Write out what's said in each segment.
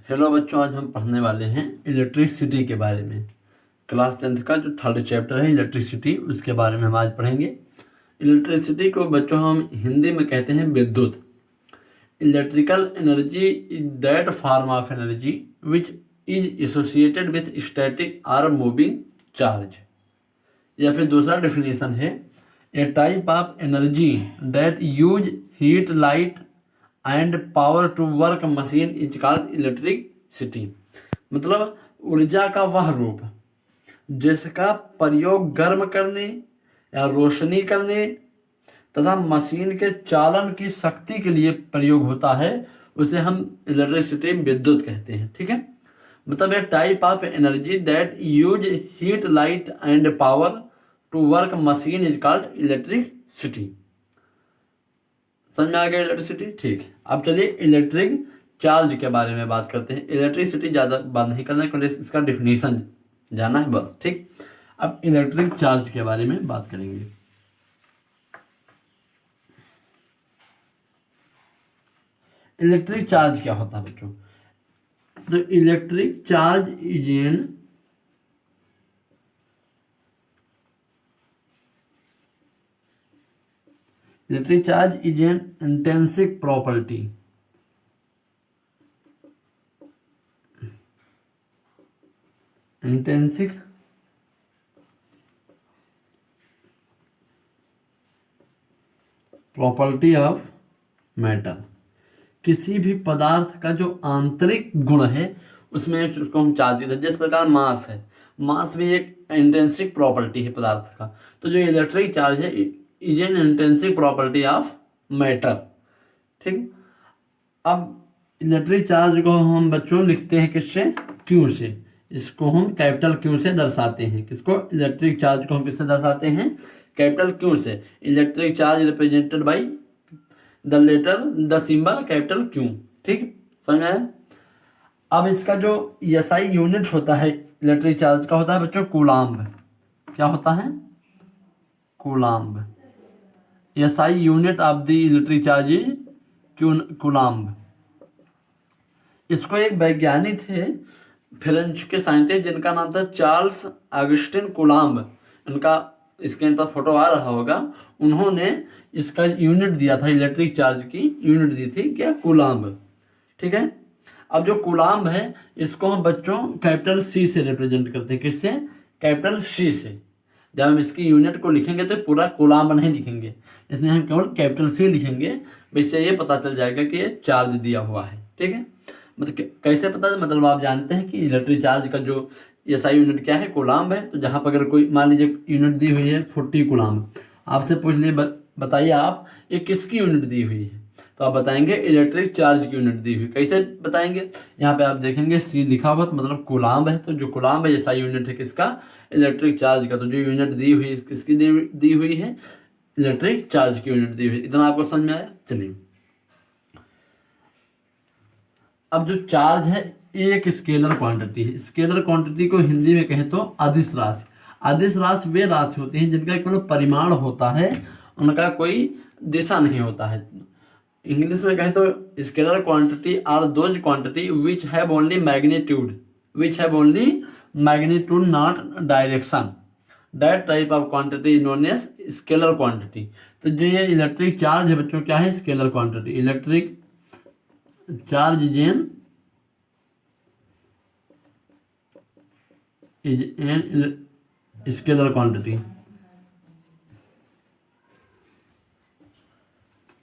Hello बच्चों, आज हम पढ़ने वाले हैं इलेक्ट्रिसिटी के बारे में। क्लास 10th का जो थर्ड चैप्टर है इलेक्ट्रिसिटी, उसके बारे में हम आज पढ़ेंगे। इलेक्ट्रिसिटी को बच्चों हम हिंदी में कहते हैं विद्युत। Electrical energy is that form of energy which is associated with static और मूविंग चार्ज। या फिर दूसरा डेफिनेशन है, a type of energy that use heat, light and power to work machine is called electricity. मतलब ऊर्जा का वह रूप जिसका प्रयोग गर्म करने या रोशनी करने तथा मशीन के चालन की शक्ति के लिए प्रयोग होता है, उसे हम इलेक्ट्रिसिटी विद्युत कहते हैं। ठीक है, मतलब a type of energy that use heat, light and power to work machine is called electricity. समझ में आ गया इलेक्ट्रिसिटी? ठीक है, अब चलिए इलेक्ट्रिक चार्ज के बारे में बात करते हैं। इलेक्ट्रिसिटी ज़्यादा बात नहीं करना है क्योंकि इसका डिफिनीशन जाना है बस। ठीक, अब इलेक्ट्रिक चार्ज के बारे में बात करेंगे। इलेक्ट्रिक चार्ज क्या होता है बच्चों? तो electric charge is an electric charge is an intrinsic property of matter. किसी भी पदार्थ का जो आंतरिक गुण है उसमें उसको हम चार्ज कहते हैं। जिस प्रकार मास है, मास भी एक इंट्रिंसिक प्रॉपर्टी है पदार्थ का। तो जो इलेक्ट्रिक चार्ज है is an intrinsic property of matter. ठीक, अब इलेक्ट्रिक चार्ज को हम बच्चों लिखते हैं किससे? क्यू से। इसको हम कैपिटल क्यू से दर्शाते हैं। किसको? इलेक्ट्रिक चार्ज को हम किससे दर्शाते हैं? कैपिटल क्यू से। Electric charge represented by the letter the symbol capital Q. ठीक, समझ में आया? अब इसका जो एसआई यूनिट होता है इलेक्ट्रिक चार्ज का होता है बच्चों कूलाम्ब। क्या होता है? Coulomb. SI unit of the electric charge is coulomb. इसको एक वैज्ञानिक थे, फ्रेंच के साइंटिस्ट, जिनका नाम था चार्ल्स ऑगस्टिन कूलाम्ब। उनका स्क्रीन पर फोटो आ रहा होगा। उन्होंने इसका यूनिट दिया था, इलेक्ट्रिक चार्ज की यूनिट दी थी क्या? कूलाम्ब। ठीक है, अब जो कूलाम्ब है इसको हम बच्चों कैपिटल सी से रिप्रेजेंट करते हैं। किससे? कैपिटल सी से। जब हम इसकी यूनिट को लिखेंगे तो पूरा कूलाम्ब नहीं लिखेंगे, इसलिए हम केवल कैपिटल सी लिखेंगे। इससे ये पता चल जाएगा कि ये चार्ज दिया हुआ है। ठीक है, मतलब कैसे पता? मतलब आप जानते हैं कि इलेक्ट्रिक चार्ज का जो एसआई यूनिट क्या है? कूलाम्ब है। तो जहाँ पर अगर कोई मान लीजिए यूनिट दी हुई है 40 कूलाम्ब, आपसे पूछ लिए बताइए आप ये किसकी यूनिट दी हुई है, तो आप बताएंगे इलेक्ट्रिक चार्ज की यूनिट दी हुई। कैसे बताएंगे? यहाँ पे आप देखेंगे सी लिखा हुआ, तो मतलब कूलाम्ब है। तो जो कूलाम्ब है एसआई यूनिट है किसका? इलेक्ट्रिक चार्ज का। तो जो यूनिट दी हुई है किसकी दी हुई है? इलेक्ट्रिक चार्ज की यूनिट दी हुई। इतना आपको समझ में आया? चलिए, अब जो चार्ज है ये एक स्केलर क्वांटिटी है। स्केलर क्वांटिटी को हिंदी में कहें तो अदिश राशि। अदिश राशि वे राशि होती हैं जिनका केवल परिमाण होता है, उनका कोई दिशा नहीं होता है। इंग्लिश में कहें तो scalar quantity are those quantity which have only magnitude not direction. That type of quantity known as scalar quantity. तो जो ये इलेक्ट्रिक चार्ज है बच्चों क्या है? Scalar quantity. Electric charge is an scalar quantity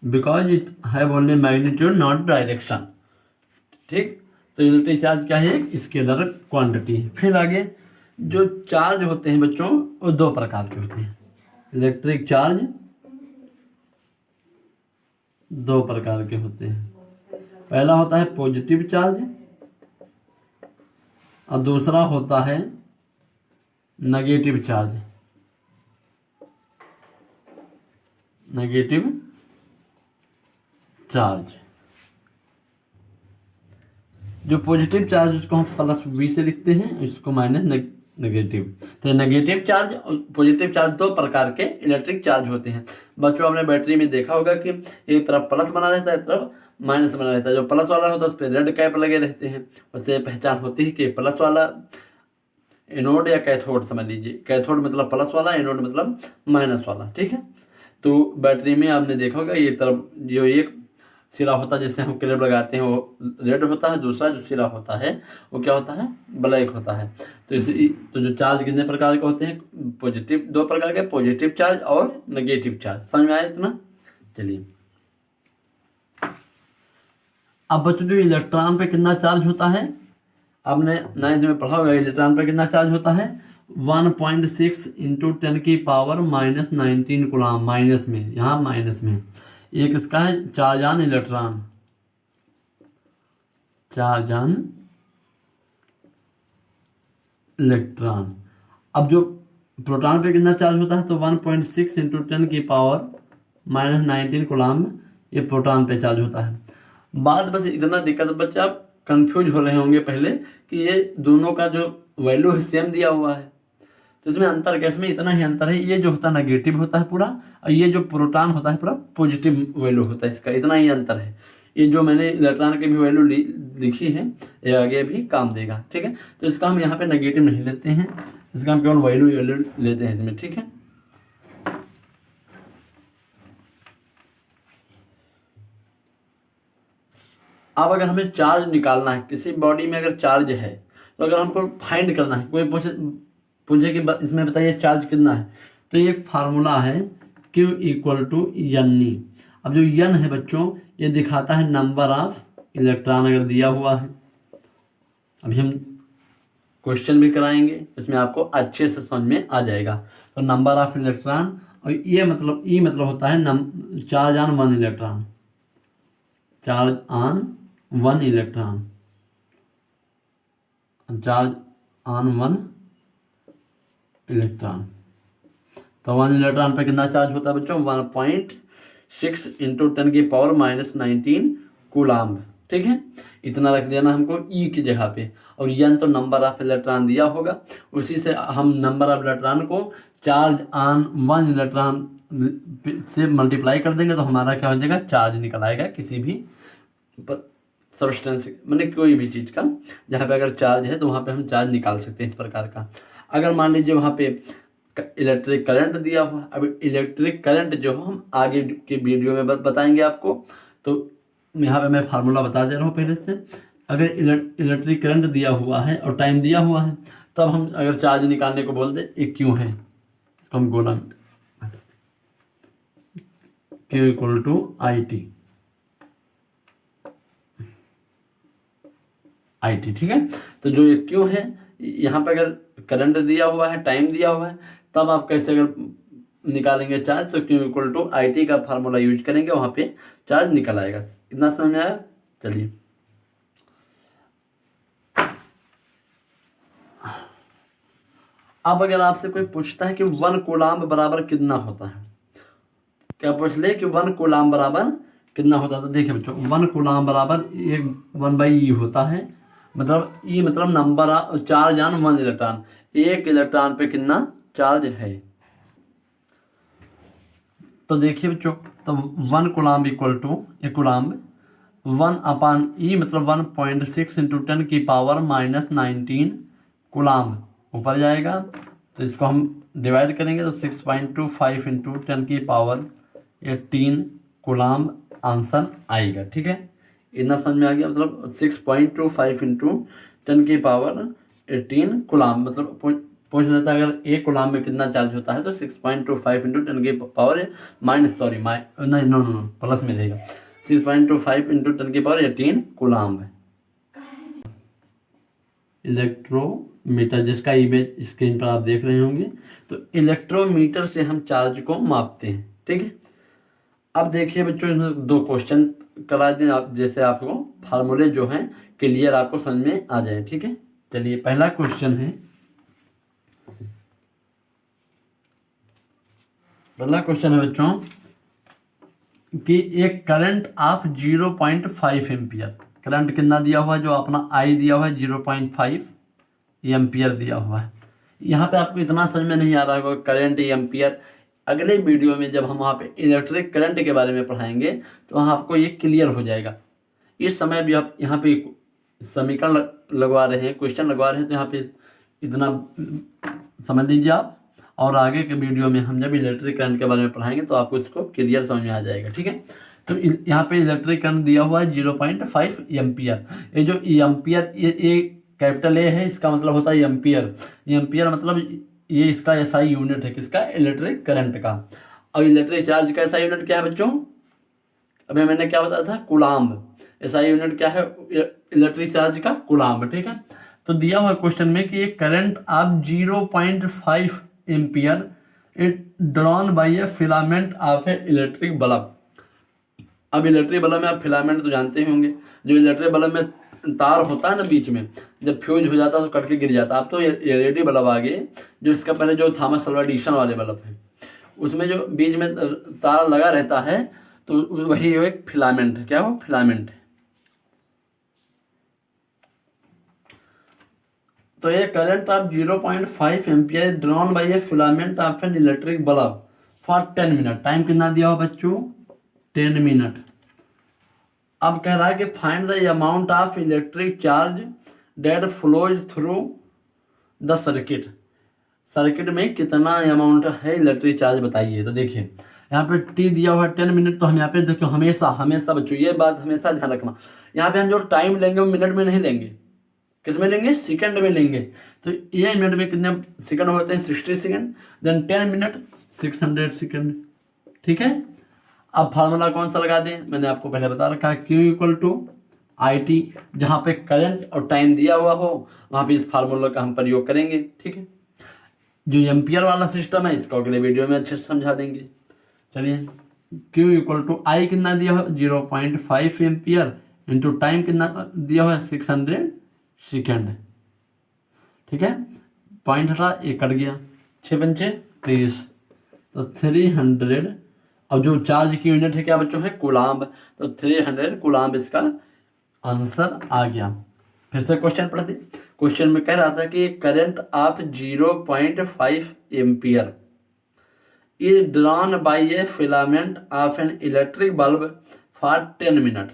because it have only magnitude not direction। ठीक, तो electric charge क्या है? एक स्केलर क्वांटिटी। फिर आगे जो चार्ज होते हैं बच्चों वो दो प्रकार के होते हैं। इलेक्ट्रिक चार्ज दो प्रकार के होते हैं। पहला होता है पॉजिटिव चार्ज और दूसरा होता है नेगेटिव चार्ज। नेगेटिव चार्ज जो पॉजिटिव चार्ज उसको हम प्लस वी से लिखते हैं, इसको माइनस नेगेटिव। तो नेगेटिव चार्ज और पॉजिटिव चार्ज दो प्रकार के इलेक्ट्रिक चार्ज होते हैं। बच्चों आपने बैटरी में देखा होगा कि एक तरफ प्लस बना रहता है, एक तरफ माइनस बना रहता है। जो प्लस वाला होता है उस पर रेड कैप लगे रहते हैं, उससे पहचान होती है कि प्लस वाला एनोड या कैथोड समझ लीजिए। कैथोड मतलब प्लस वाला, एनोड मतलब माइनस वाला, ठीक है। तो बैटरी में आपने देखा होगा ये तरफ जो एक सिरा होता है जिससे हम क्लिप लगाते हैं वो रेड होता है, दूसरा जो सिरा होता है वो क्या होता है, ब्लैक होता है। तो जो चार्ज कितने प्रकार के होते हैं, पॉजिटिव, दो प्रकार के, पॉजिटिव चार्ज और नेगेटिव चार्ज। समझ में आया इतना? चलिए अब बच्चों जो इलेक्ट्रॉन पे कितना चार्ज होता है, आपने 9th में पढ़ा होगा इलेक्ट्रॉन पे कितना चार्ज होता है, 1.6 इंटू 10 की पावर -19 कूलम। माइनस में, यहाँ माइनस में एक इसका है charge on electron, charge on electron. अब जो प्रोटॉन पे कितना चार्ज होता है, तो 1.6 इंटू 10 की पावर -19 कूलम ये प्रोटॉन पे चार्ज होता है। बात बस इतना दिक्कत बच्चे आप कंफ्यूज हो रहे होंगे पहले कि ये दोनों का जो वैल्यू है सेम दिया हुआ है, तो इसमें अंतर क्या, इसमें इतना ही अंतर है, ये जो होता है नेगेटिव होता है पूरा, और ये जो प्रोटॉन होता है पूरा पॉजिटिव वैल्यू होता है, इसका इतना ही अंतर है। ये जो मैंने इलेक्ट्रॉन की भी वैल्यू लिखी है ये आगे भी काम देगा, ठीक है। तो इसका हम यहाँ पे नेगेटिव नहीं लेते हैं, इसका हम केवल वैल्यू लेते हैं इसमें, ठीक है। अब अगर हमें चार्ज निकालना है किसी बॉडी में, अगर चार्ज है तो अगर हमको फाइंड करना है, कोई पूछे कि इसमें बताइए चार्ज कितना है, तो ये एक फार्मूला है Q = N। अब जो N है बच्चों ये दिखाता है नंबर ऑफ इलेक्ट्रॉन अगर दिया हुआ है। अभी हम क्वेश्चन भी कराएंगे, इसमें आपको अच्छे से समझ में आ जाएगा। तो नंबर ऑफ इलेक्ट्रॉन, और ये मतलब ई मतलब होता है charge on 1 electron, charge on 1 electron, charge on 1 electron. तो 1 इलेक्ट्रॉन पे कितना चार्ज होता है बच्चों, 1.6 इंटू 10 की पावर -19 कूलम, ठीक है। इतना रख देना हमको ई की जगह पे, और n तो नंबर ऑफ इलेक्ट्रॉन दिया होगा, उसी से हम नंबर ऑफ इलेक्ट्रॉन को चार्ज ऑन 1 इलेक्ट्रॉन से मल्टीप्लाई कर देंगे तो हमारा क्या हो जाएगा, चार्ज निकल आएगा किसी भी सब्सटेंस, मैंने कोई भी चीज़ का जहाँ पे अगर चार्ज है तो वहाँ पे हम चार्ज निकाल सकते हैं इस प्रकार का। अगर मान लीजिए वहाँ पे इलेक्ट्रिक करंट दिया हुआ, अब इलेक्ट्रिक करंट जो हम आगे के वीडियो में बताएंगे आपको, तो यहाँ पे मैं फार्मूला बता दे रहा हूँ पहले से। अगर इलेक्ट्रिक करंट दिया हुआ है और टाइम दिया हुआ है, तब हम अगर चार्ज निकालने को बोल दे, ये क्यों है, इसको हम गोला Q = IT, ठीक है। तो जो ये क्यों है, यहाँ पे अगर करंट दिया हुआ है, टाइम दिया हुआ है, तब आप कैसे अगर निकालेंगे चार्ज, तो Q = IT का फार्मूला यूज करेंगे, वहाँ पे चार्ज निकल आएगा। इतना समझ में आया? चलिए अब अगर आपसे कोई पूछता है कि 1 कूलम बराबर कितना होता है, क्या पूछ ले कि 1 कूलम बराबर कितना होता है, तो देखिए बच्चों 1 कूलम बराबर 1/E होता है, मतलब ई मतलब नंबर चार्ज ऑन 1 इलेक्ट्रॉन, एक इलेक्ट्रॉन पे कितना चार्ज है। तो देखिए बच्चों, तो 1 कूलम = एक कूलम 1/E मतलब 1.6 इंटू 10 की पावर -19 कूलम ऊपर जाएगा, तो इसको हम डिवाइड करेंगे तो 6.25 इंटू 10 की पावर 18 कूलम आंसर आएगा, ठीक है। इतना समझ में आ गया, मतलब 6.25 इंटू 10 की पावर 18 कूलम, मतलब पूछ रहा था अगर एक कूलम में कितना चार्ज होता है, तो 6.25 इंटू 10 की पावर प्लस में रहेगा, 6.25 इंटू 10 की पावर 18 कूलम है। इलेक्ट्रोमीटर जिसका इमेज स्क्रीन पर आप देख रहे होंगे, तो इलेक्ट्रोमीटर से हम चार्ज को मापते हैं, ठीक है। अब देखिए बच्चों, इसमें 2 क्वेश्चन करा दें आप, जैसे आपको फार्मूले जो हैं क्लियर आपको समझ में आ जाए, ठीक है। चलिए पहला क्वेश्चन है, बच्चों कि एक करंट ऑफ 0.5 एम्पियर, करंट कितना दिया हुआ है, जो अपना I दिया हुआ है 0.5 एम्पियर दिया हुआ है, यहाँ पे आपको इतना समझ में नहीं आ रहा होगा करंट एम्पियर। अगले वीडियो में जब हम वहाँ पे इलेक्ट्रिक करंट के बारे में पढ़ाएंगे तो वहाँ आपको ये क्लियर हो जाएगा। इस समय भी आप यहाँ पे समीकरण लगवा रहे हैं, क्वेश्चन लगवा रहे हैं, तो यहाँ पे इतना समझ लीजिए आप। और आगे के वीडियो में हम जब इलेक्ट्रिक करंट के बारे में पढ़ाएंगे तो आपको इसको क्लियर समझ में आ जाएगा। ठीक है, तो यहाँ पे इलेक्ट्रिक करंट दिया हुआ है 0.5 एम्पियर। ये जो एम्पियर, ये कैपिटल ए है, इसका मतलब होता है एम्पियर। एम्पियर मतलब ये इसका एसआई यूनिट है, किसका? इलेक्ट्रिक करंट का। और इलेक्ट्रिक चार्ज का एसआई यूनिट क्या है बच्चों? अभी मैंने क्या बताया था? कूलाम्ब। एसआई यूनिट क्या है इलेक्ट्रिक चार्ज का? कूलाम्ब। ठीक है, तो दिया हुआ क्वेश्चन में कि एक current of 0.5 ampere it drawn by A filament of A electric bulb. अब इलेक्ट्रिक बल्ब में आप फिलामेंट तो जानते ही होंगे, जो इलेक्ट्रिक बल्ब में तार होता है ना बीच में, जब फ्यूज हो जाता है तो कट के गिर जाता है। अब तो एलईडी बल्ब आ गए, जो इसका पहले जो थॉमस अल्वा एडिसन वाले बल्ब है, उसमें जो बीच में तार लगा रहता है तो वही एक फिलामेंट है। क्या हो? फिलामेंट है। तो ये current of 0.5 ampere drawn by A filament of an electric bulb for 10 minute. Time कितना दिया हो बच्चों? 10 मिनट। अब कह रहा है कि find the amount of electric charge that flows through the circuit. Circuit में कितना अमाउंट है इलेक्ट्रिक चार्ज बताइए। तो देखिए यहाँ पे टी दिया हुआ है 10 मिनट, तो हम यहाँ पे देखो हमेशा हमेशा बच्चों ये बात हमेशा ध्यान रखना, यहाँ पे हम जो टाइम लेंगे वो मिनट में नहीं लेंगे, किस में लेंगे? सेकंड में लेंगे। तो ये मिनट में कितने सेकंड होते हैं? 60 सेकंड। Then 10 minute 600 second. ठीक है, अब फार्मूला कौन सा लगा दें? मैंने आपको पहले बता रखा है, Q equal to I T. जहाँ पे करंट और टाइम दिया हुआ हो वहाँ पे इस फार्मूला का हम प्रयोग करेंगे। ठीक है, जो एम्पियर वाला सिस्टम है इसको अगले वीडियो में अच्छे से समझा देंगे। चलिए, Q इक्वल टू आई कितना दिया हुआ? 0.5 एम्पियर इंटू टाइम कितना दिया हुआ है? 600 सेकेंड। ठीक है, पॉइंट हटा, एक कट गया, 6 पंचे 30, तो 300। अब जो चार्ज की यूनिट है क्या बच्चों? है कूलाम्ब। तो 300 कूलाम्ब इसका आंसर आ गया। फिर से क्वेश्चन पढ़ते। क्वेश्चन में कह रहा था कि current of 0.5 ampere is drawn by A filament of an electric bulb for 10 minute.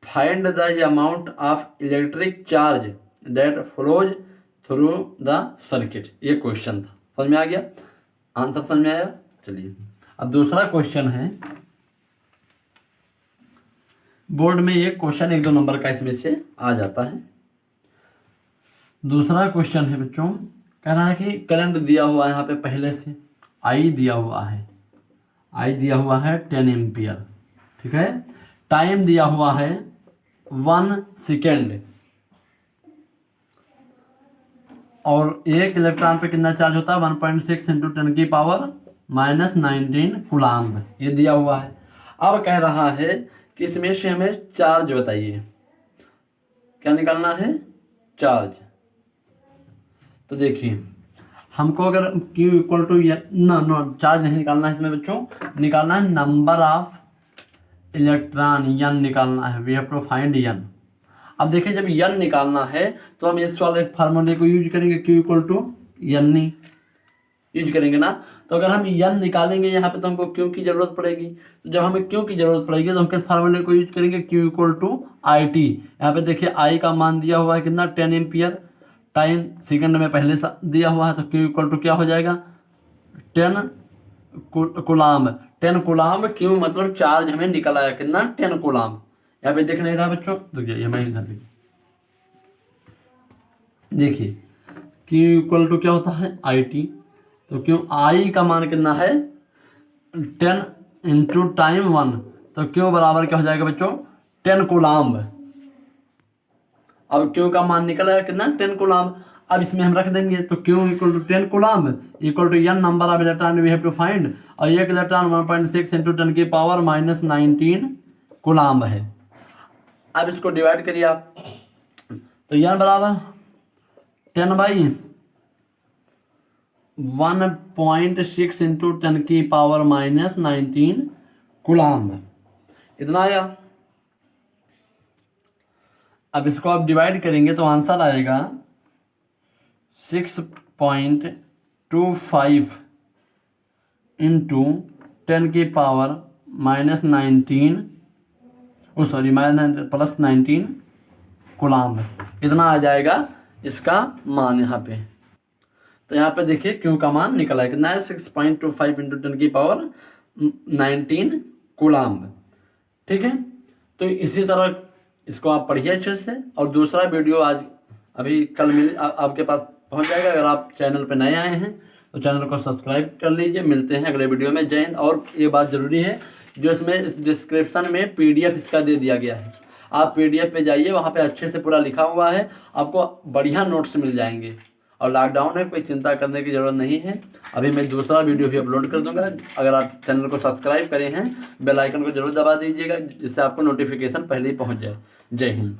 Find the amount of electric charge that flows through the circuit. ये क्वेश्चन था, समझ में आ गया? आंसर समझ में आया? चलिए, अब दूसरा क्वेश्चन है, बोर्ड में ये क्वेश्चन 1-2 नंबर का इसमें से आ जाता है। दूसरा क्वेश्चन है बच्चों, कह रहा है कि करंट दिया हुआ है यहाँ पे पहले से, आई दिया हुआ है, आई दिया हुआ है 10 एम्पियर। ठीक है, टाइम दिया हुआ है 1 सेकेंड, और एक इलेक्ट्रॉन पे कितना चार्ज होता है? 1.6 इंटू 10 की पावर -19 कूलाम्ब। ये दिया हुआ है। अब कह रहा है कि इसमें से हमें चार्ज बताइए, क्या निकालना है? चार्ज। तो देखिए हमको अगर Q equal to no charge नहीं निकालना है इसमें बच्चों, निकालना है नंबर ऑफ इलेक्ट्रॉन, n निकालना है। We have to find n। अब देखिए जब n निकालना है तो हम इस वाले फार्मूले को यूज करेंगे, Q equal to n use करेंगे ना। तो अगर हम n निकालेंगे यहाँ पे तो हमको Q की जरूरत पड़ेगी। तो जब हमें Q की जरूरत पड़ेगी तो हम किस फार्मूले को यूज करेंगे? Q equal to I T. यहाँ पे देखिए I का मान दिया हुआ है कितना? 10 एम्पियर। टाइम सेकंड में पहले से दिया हुआ है, तो Q इक्वल टू क्या हो जाएगा? 10 कूलाम्ब। 10 कूलाम्ब Q मतलब चार्ज हमें निकल आया कितना? 10 कूलाम्ब। यहाँ पे देख नहीं रहा बच्चों, देखिए मैं इधर देखिए Q इक्वल टू क्या होता है? I T. तो क्यों आई का मान कितना है? 10 इंटू टाइम 1, तो क्यों बराबर क्या हो जाएगा बच्चों? 10 कूलाम्ब। अब क्यों का मान निकल आया कितना? 10 कूलाम्ब। अब इसमें हम रख देंगे, तो क्यों equal to 10 coulomb equal to n number of electron we have to find, और एक इलेक्ट्रॉन 1.6 इंटू 10 की पावर -19 कूलाम्ब है। अब इसको डिवाइड करिए आप, तो n बराबर 10/1.6 इंटू 10 की पावर -19 कूलाम्ब, इतना आया। अब इसको आप डिवाइड करेंगे तो आंसर आएगा 6 96.25 इंटू 10⁻⁻19 -19 कूलाम, इतना आ जाएगा इसका मान यहाँ पे। तो यहाँ पे देखिए क्यों का मान निकला है कितना है 6.25 इंटू 10⁻19 कूलाम। ठीक है, तो इसी तरह इसको आप पढ़िए अच्छे से। और दूसरा वीडियो आज अभी कल आपके पास पहुंच जाएगा। अगर आप चैनल पे नए आए हैं तो चैनल को सब्सक्राइब कर लीजिए। मिलते हैं अगले वीडियो में। जय हिंद। और ये बात ज़रूरी है, जो इसमें डिस्क्रिप्शन में PDF इसका दे दिया गया है, आप PDF पे जाइए, वहाँ पे अच्छे से पूरा लिखा हुआ है, आपको बढ़िया नोट्स मिल जाएंगे। और लॉकडाउन है, कोई चिंता करने की ज़रूरत नहीं है। अभी मैं दूसरा वीडियो भी अपलोड कर दूंगा। अगर आप चैनल को सब्सक्राइब करे हैं, बेल आइकन को जरूर दबा दीजिएगा, जिससे आपको नोटिफिकेशन पहले ही पहुँच जाए। जय हिंद।